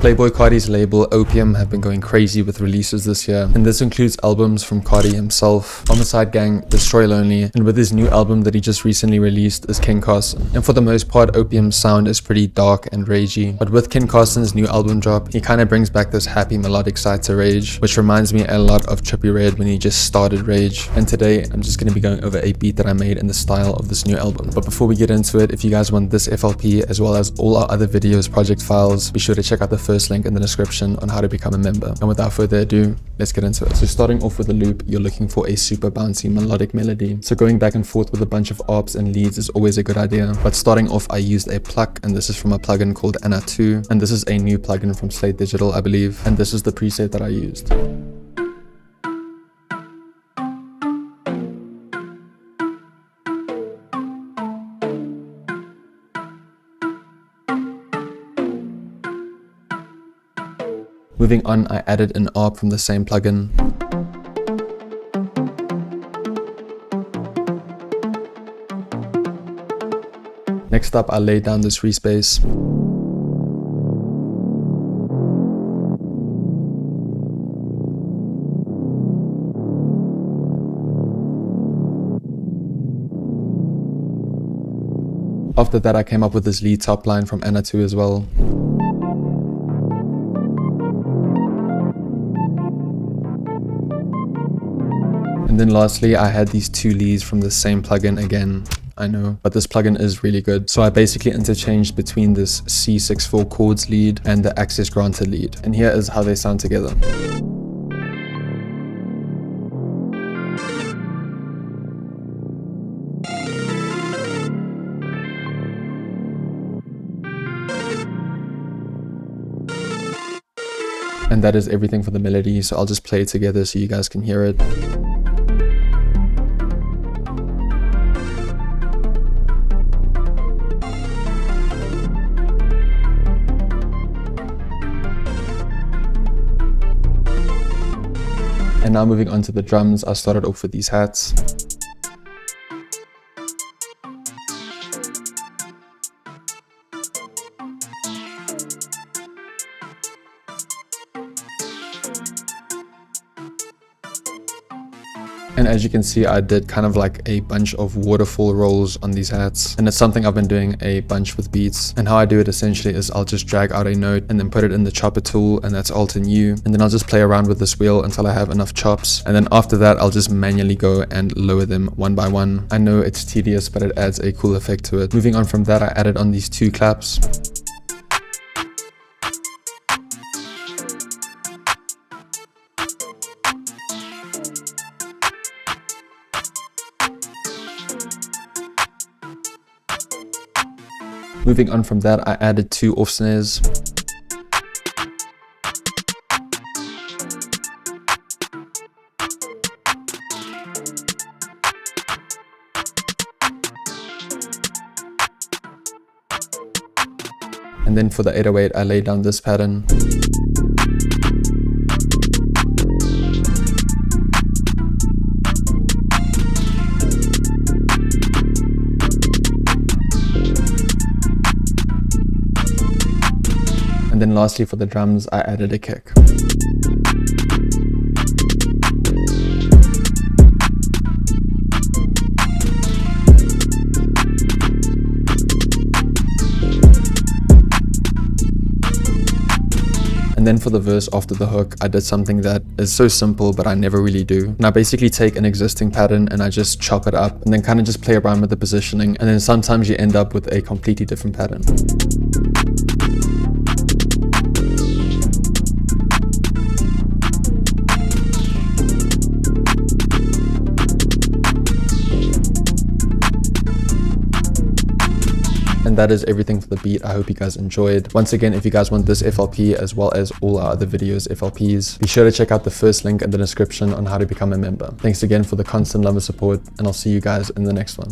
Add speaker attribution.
Speaker 1: Playboy Carti's label Opium have been going crazy with releases this year, and this includes albums from Carti himself, Homicide Gang, Destroy Lonely, and with his new album that he just recently released is King Carson. And for the most part, Opium's sound is pretty dark and ragey, but with King Carson's new album drop, he kind of brings back this happy melodic side to Rage, which reminds me a lot of Trippie Redd when he just started Rage. And today, I'm just going to be going over a beat that I made in the style of this new album. But before we get into it, if you guys want this FLP as well as all our other videos, project files, be sure to check out the first link in the description on how to become a member. And without further ado, let's get into it. So starting off with the loop, you're looking for a super bouncy melodic melody. So going back and forth with a bunch of arps and leads is always a good idea. But starting off, I used a pluck, and this is from a plugin called Anna 2. And this is a new plugin from Slate Digital, I believe. And this is the preset that I used. Moving on, I added an ARP from the same plugin. Next up, I laid down this respace. After that, I came up with this lead top line from Anna 2 as well. And then lastly, I had these two leads from the same plugin again. I know, but this plugin is really good. So I basically interchanged between this C64 chords lead and the access granted lead. And here is how they sound together. And that is everything for the melody, so I'll just play it together so you guys can hear it. And now moving on to the drums, I started off with these hats. And as you can see, I did kind of like a bunch of waterfall rolls on these hats. And it's something I've been doing a bunch with beats. And how I do it essentially is I'll just drag out a note and then put it in the chopper tool, and that's Alt and U. And then I'll just play around with this wheel until I have enough chops. And then after that, I'll just manually go and lower them one by one. I know it's tedious, but it adds a cool effect to it. Moving on from that, I added on these two claps. Moving on from that, I added two off snares. And then for the 808, I laid down this pattern. And then lastly for the drums, I added a kick. And then for the verse after the hook, I did something that is so simple, but I never really do. And I basically take an existing pattern and I just chop it up and then kind of just play around with the positioning. And then sometimes you end up with a completely different pattern. And that is everything for the beat. I hope you guys enjoyed. Once again, if you guys want this FLP as well as all our other videos FLPs, be sure to check out the first link in the description on how to become a member. Thanks again for the constant love and support, and I'll see you guys in the next one.